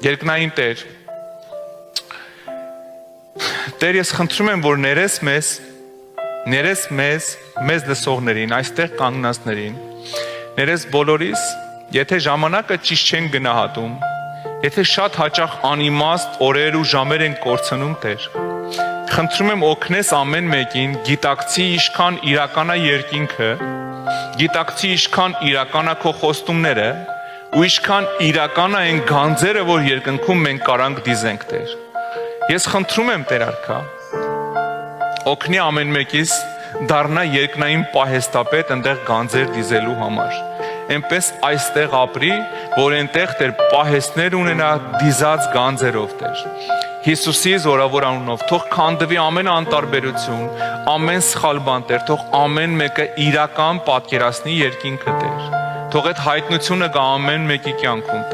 երկնային Տեր, Տեր, ես խնդրում եմ, որ ներես մեզ լսողներին, այստեղ կանգնածներին, ներես բոլորիս, եթե ժամանակը ճիշտ չեն գնահատում, եթե շատ հաճախ անիմաստ օրեր ու ժամեր են կորցնում, Տեր, խնդրում եմ օգնես ամեն մեկին գիտակցի ինչքան իրականա երկինքը, գիտակցի ինչքան իրականա քո խոստումները ու ինչքան իրականա են գանձերը, որ երկնքում մենք կարանք դիզենք, Տեր։ Ես խնդրում եմ, Տեր Արքա, օգնի ամեն մեկիս դառնա երկնային պահեստապետ այնտեղ գանձեր դիզելու համար։ Այնպես այստեղ ապրի, որ այնտեղ Տեր պահեստներ ունենա դիզած գանձերով, Տեր։ Հիսուսի զորավոր անունով թող քանդվի ամեն անտարբերություն, ամեն սխալ բան, Տեր, թող ամեն մեկը իրական պատկերացնի երկինքը, Տեր։ Թող այդ հայտնությունը գա ամեն մեկի կյանքում, Տեր։